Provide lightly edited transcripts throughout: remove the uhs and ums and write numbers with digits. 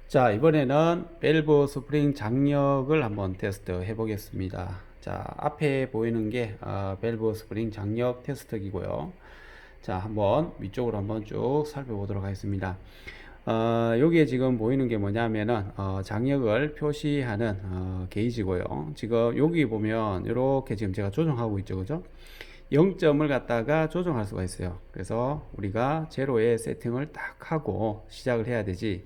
자, 이번에는 밸브 스프링 장력을 한번 테스트 해 보겠습니다. 자, 앞에 보이는 게 밸브 스프링 장력 테스트기고요. 자, 한번 위쪽으로 한번 쭉 살펴보도록 하겠습니다. 여기에 지금 보이는 게 뭐냐면은 장력을 표시하는 게이지고요. 지금 여기 보면 이렇게 지금 제가 조정하고 있죠, 그죠? 0점을 갖다가 조정할 수가 있어요. 그래서 우리가 제로에 세팅을 딱 하고 시작을 해야 되지.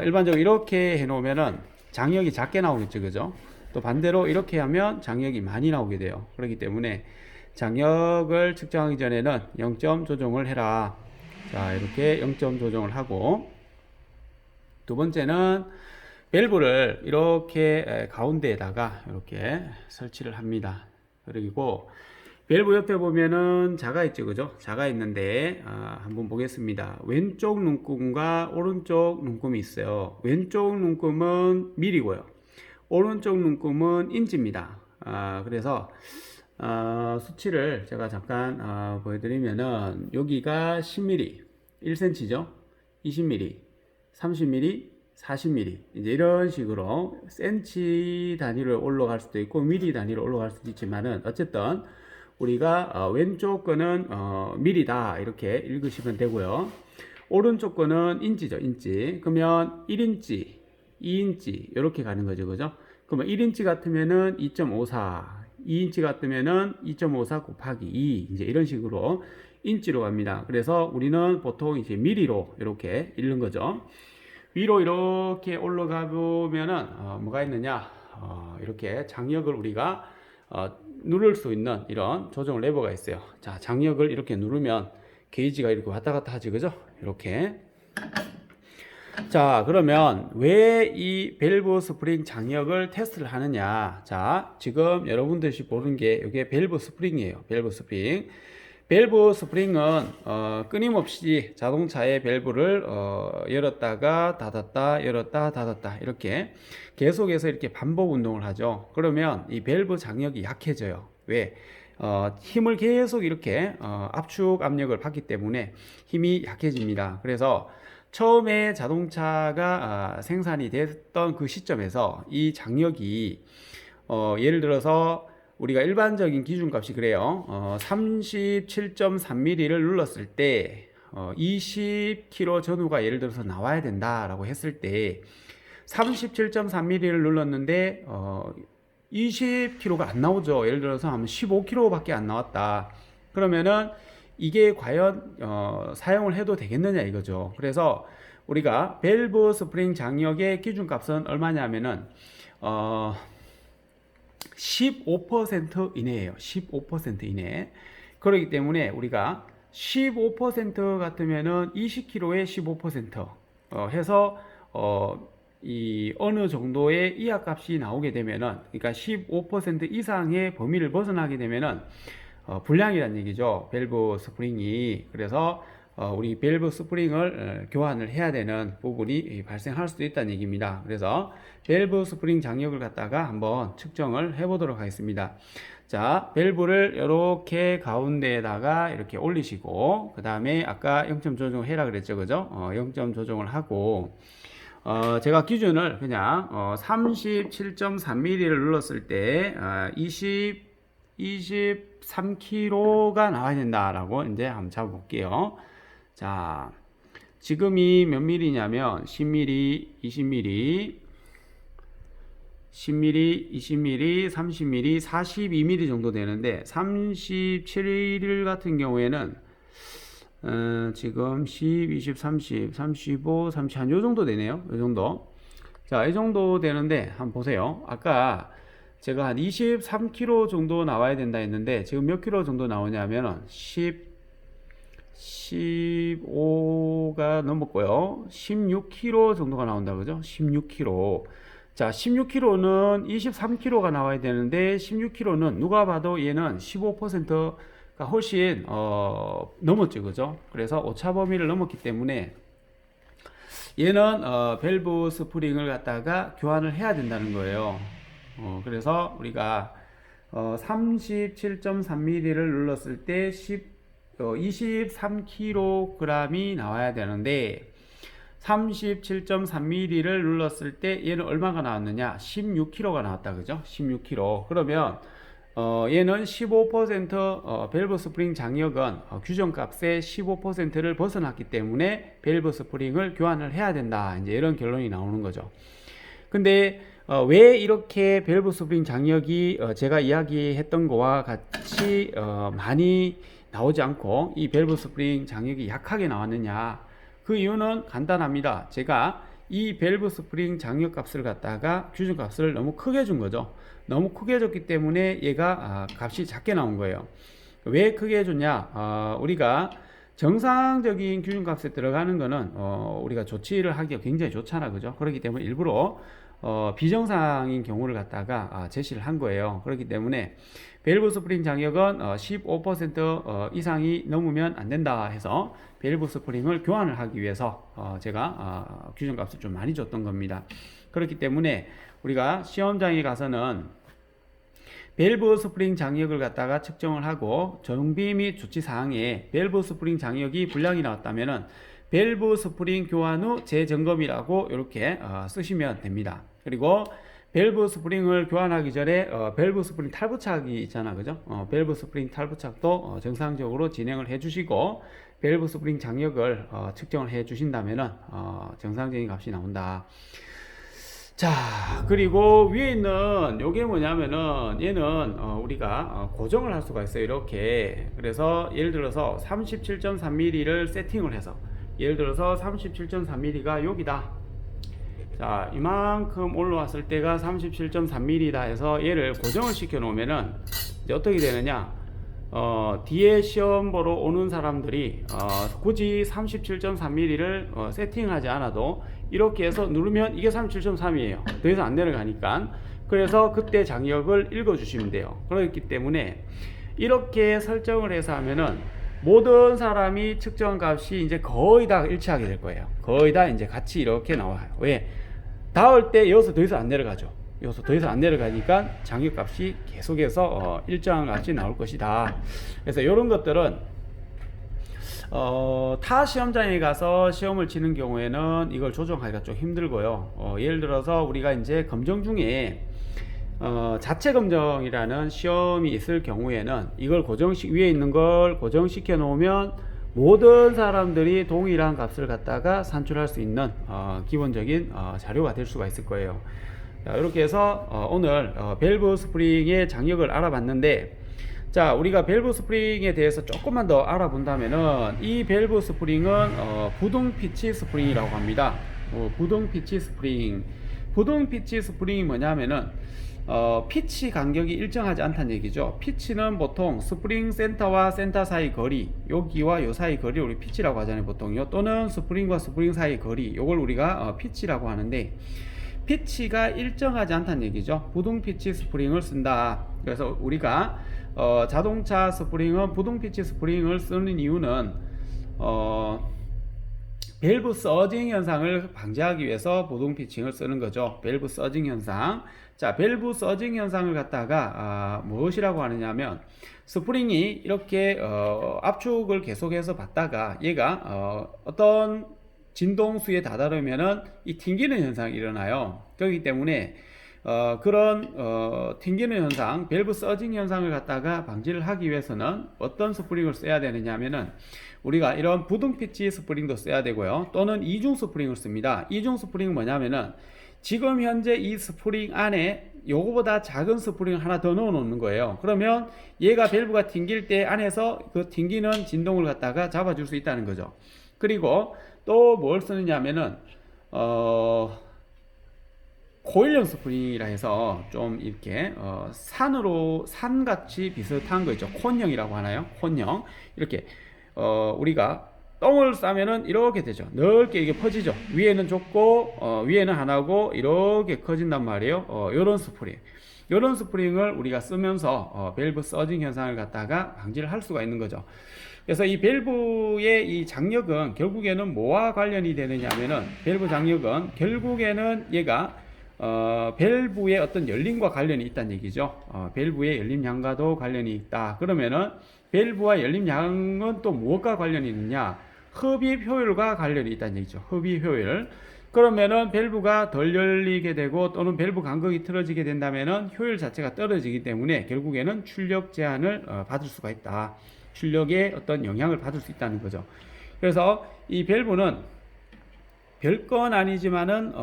일반적으로 이렇게 해 놓으면은 장력이 작게 나오겠죠, 그죠? 또 반대로 이렇게 하면 장력이 많이 나오게 돼요. 그렇기 때문에 장력을 측정하기 전에는 0점 조정을 해라. 자, 이렇게 0점 조정을 하고, 두 번째는 밸브를 이렇게 가운데에다가 이렇게 설치를 합니다. 그리고 밸브 옆에 보면은 자가 있죠, 그죠? 자가 있는데 한번 보겠습니다. 왼쪽 눈금과 오른쪽 눈금이 있어요. 왼쪽 눈금은 밀이고요, 오른쪽 눈금은 인치입니다. 그래서 수치를 제가 잠깐 보여드리면은 여기가 10mm, 1cm죠, 20mm, 30mm, 40mm, 이제 이런 식으로 센치 단위로 올라갈 수도 있고 미리 단위로 올라갈 수도 있지만은 어쨌든 우리가 왼쪽 거는 밀이다 이렇게 읽으시면 되고요. 오른쪽 거는 인치죠, 인치. 그러면 1인치, 2인치 이렇게 가는 거죠, 그죠? 그러면 1인치 같으면은 2.54, 2인치 같으면은 2.54 곱하기 2, 이제 이런 식으로 인치로 갑니다. 그래서 우리는 보통 이제 미리로 이렇게 읽는 거죠. 위로 이렇게 올라가 보면은 뭐가 있느냐, 이렇게 장력을 우리가 누를 수 있는 이런 조정 레버가 있어요. 자, 장력을 이렇게 누르면 게이지가 이렇게 왔다 갔다 하지, 그죠? 이렇게. 자, 그러면 왜 이 밸브 스프링 장력을 테스트를 하느냐? 자, 지금 여러분들이 보는 게 이게 밸브 스프링이에요. 밸브 스프링. 밸브 스프링은 끊임없이 자동차의 밸브를 열었다가 닫았다, 열었다 닫았다, 이렇게 계속해서 이렇게 반복 운동을 하죠. 그러면 이 밸브 장력이 약해져요. 왜? 힘을 계속 이렇게 압축 압력을 받기 때문에 힘이 약해집니다. 그래서 처음에 자동차가 생산이 됐던 그 시점에서 이 장력이 예를 들어서 우리가 일반적인 기준값이 그래요. 37.3mm를 눌렀을 때 20km 전후가 예를 들어서 나와야 된다라고 했을 때 37.3mm를 눌렀는데 20km가 안 나오죠. 예를 들어서 한 15km밖에 안 나왔다. 그러면은 이게 과연 사용을 해도 되겠느냐 이거죠. 그래서 우리가 밸브 스프링 장력의 기준값은 얼마냐면은 15% 이내예요. 15% 이내. 그렇기 때문에 우리가 15% 같으면은 20kg에 15% 해서 이 어느 정도의 이하값이 나오게 되면은, 그러니까 15% 이상의 범위를 벗어나게 되면은 불량이라는 얘기죠. 밸브 스프링이. 그래서 우리 밸브 스프링을 교환을 해야 되는 부분이 발생할 수도 있다는 얘기입니다. 그래서 밸브 스프링 장력을 갖다가 한번 측정을 해 보도록 하겠습니다. 자, 밸브를 이렇게 가운데에다가 이렇게 올리시고, 그 다음에 아까 0점 조정을 해라 그랬죠, 그죠? 0점 조정을 하고, 제가 기준을 그냥 37.3mm를 눌렀을 때 23kg가 나와야 된다라고 이제 한번 잡아볼게요. 자, 지금이 몇 mm냐면 10mm, 20mm, 10mm, 20mm, 30mm, 42mm 정도 되는데 37일 같은 경우에는 지금 10, 20, 30, 35, 30, 한 요 정도 되네요. 요 정도. 자, 이 정도 되는데 한번 보세요. 아까 제가 한 23kg 정도 나와야 된다 했는데 지금 몇 킬로 정도 나오냐면 15가 넘었고요. 16kg 정도가 나온다, 그죠? 16kg. 자, 16kg는 23kg가 나와야 되는데 16kg는 누가 봐도 얘는 15%가 훨씬 넘었죠, 그죠? 그래서 오차 범위를 넘었기 때문에 얘는 밸브 스프링을 갖다가 교환을 해야 된다는 거예요. 그래서 우리가 37.3mm를 눌렀을 때 23kg이 나와야 되는데 37.3mm를 눌렀을 때 얘는 얼마가 나왔느냐? 16kg가 나왔다. 그죠? 16kg. 그러면 얘는 15% 밸브 스프링 장력은 규정값의 15%를 벗어났기 때문에 밸브 스프링을 교환을 해야 된다. 이제 이런 결론이 나오는 거죠. 근데 왜 이렇게 밸브 스프링 장력이 제가 이야기했던 거와 같이 많이 나오지 않고 이 밸브 스프링 장력이 약하게 나왔느냐? 그 이유는 간단합니다. 제가 이 밸브 스프링 장력 값을 갖다가 규정 값을 너무 크게 준 거죠. 너무 크게 줬기 때문에 얘가 값이 작게 나온 거예요. 왜 크게 줬냐? 우리가 정상적인 규정값에 들어가는 거는 우리가 조치를 하기가 굉장히 좋잖아, 그죠? 그렇기 때문에 일부러 비정상인 경우를 갖다가 제시를 한 거예요. 그렇기 때문에 밸브 스프링 장력은 15% 이상이 넘으면 안 된다 해서 밸브 스프링을 교환을 하기 위해서 제가 규정값을 좀 많이 줬던 겁니다. 그렇기 때문에 우리가 시험장에 가서는 밸브 스프링 장력을 갖다가 측정을 하고 정비 및 조치 사항에 밸브 스프링 장력이 불량이 나왔다면은 밸브 스프링 교환 후 재점검이라고 이렇게 쓰시면 됩니다. 그리고 밸브 스프링을 교환하기 전에 밸브 스프링 탈부착이 있잖아, 그죠? 밸브 스프링 탈부착도 정상적으로 진행을 해주시고 밸브 스프링 장력을 측정을 해주신다면은 정상적인 값이 나온다. 자, 그리고 위에 있는 요게 뭐냐면은 얘는 우리가 고정을 할 수가 있어요. 이렇게. 그래서 예를 들어서 37.3mm를 세팅을 해서 예를 들어서 37.3mm가 여기다. 자, 이만큼 올라왔을 때가 37.3mm다 해서 얘를 고정을 시켜 놓으면은 이제 어떻게 되느냐? 뒤에 시험 보러 오는 사람들이 굳이 37.3mm를 세팅하지 않아도 이렇게 해서 누르면 이게 37.3이에요. 더 이상 안 내려가니까. 그래서 그때 장력을 읽어 주시면 돼요. 그렇기 때문에 이렇게 설정을 해서 하면은 모든 사람이 측정 값이 이제 거의 다 일치하게 될 거예요. 거의 다 이제 같이 이렇게 나와요. 왜? 닿을 때 여기서 더 이상 안 내려가죠. 여기서 더 이상 안 내려가니까 장력 값이 계속해서 일정한 값이 나올 것이다. 그래서 이런 것들은 타 시험장에 가서 시험을 치는 경우에는 이걸 조정하기가 좀 힘들고요. 예를 들어서 우리가 이제 검정 중에 자체 검정이라는 시험이 있을 경우에는 이걸 위에 있는 걸 고정시켜 놓으면 모든 사람들이 동일한 값을 갖다가 산출할 수 있는 기본적인 자료가 될 수가 있을 거예요. 자, 이렇게 해서 오늘 밸브 스프링의 장력을 알아봤는데, 자, 우리가 밸브 스프링에 대해서 조금만 더 알아본다면은 이 밸브 스프링은 부등 피치 스프링이라고 합니다. 부등 피치 스프링. 부등 피치 스프링이 뭐냐면은 피치 간격이 일정하지 않다는 얘기죠. 피치는 보통 스프링 센터와 센터 사이 거리, 여기와 요 사이 거리를 우리 피치라고 하잖아요, 보통요. 또는 스프링과 스프링 사이 거리, 요걸 우리가 피치라고 하는데, 피치가 일정하지 않다는 얘기죠. 부등 피치 스프링을 쓴다. 그래서 우리가 자동차 스프링은 부등 피치 스프링을 쓰는 이유는 밸브 서징 현상을 방지하기 위해서 부등 피칭을 쓰는 거죠. 밸브 서징 현상. 자, 밸브 서징 현상을 갖다가 무엇이라고 하느냐면 스프링이 이렇게 압축을 계속해서 받다가 얘가 어떤 진동수에 다다르면은 이 튕기는 현상이 일어나요. 그렇기 때문에 그런 튕기는 현상, 밸브 서징 현상을 갖다가 방지를 하기 위해서는 어떤 스프링을 써야 되느냐 하면은 우리가 이런 부등 피치 스프링도 써야 되고요. 또는 이중 스프링을 씁니다. 이중 스프링은 뭐냐면은 지금 현재 이 스프링 안에 요거보다 작은 스프링을 하나 더 넣어 놓는 거예요. 그러면 얘가 밸브가 튕길 때 안에서 그 튕기는 진동을 갖다가 잡아줄 수 있다는 거죠. 그리고 또 뭘 쓰느냐 하면은 코일형 스프링이라 해서 좀 이렇게 산같이 비슷한 거 있죠. 콘형이라고 하나요? 콘형. 이렇게 우리가 똥을 싸면은 이렇게 되죠. 넓게 이게 퍼지죠. 위에는 좁고 위에는 하나고 이렇게 커진단 말이에요. 요런 스프링. 요런 스프링을 우리가 쓰면서 밸브 서징 현상을 갖다가 방지를 할 수가 있는 거죠. 그래서 이 밸브의 이 장력은 결국에는 뭐와 관련이 되느냐 하면은 밸브 장력은 결국에는 얘가 밸브의 어떤 열림과 관련이 있다는 얘기죠. 밸브의 열림량과도 관련이 있다. 그러면은 밸브와 열림량은 또 무엇과 관련이 있느냐? 흡입 효율과 관련이 있다는 얘기죠. 흡입 효율. 그러면은 밸브가 덜 열리게 되고 또는 밸브 간격이 틀어지게 된다면은 효율 자체가 떨어지기 때문에 결국에는 출력 제한을 받을 수가 있다. 출력에 어떤 영향을 받을 수 있다는 거죠. 그래서 이 밸브는 별건 아니지만은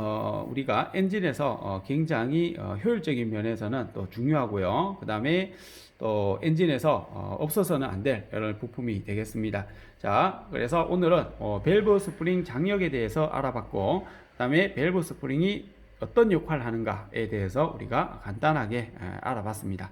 우리가 엔진에서 굉장히 효율적인 면에서는 또 중요하고요. 그 다음에 또 엔진에서 없어서는 안 될 이런 부품이 되겠습니다. 자, 그래서 오늘은 밸브 스프링 장력에 대해서 알아봤고, 그 다음에 밸브 스프링이 어떤 역할을 하는가에 대해서 우리가 간단하게 알아봤습니다.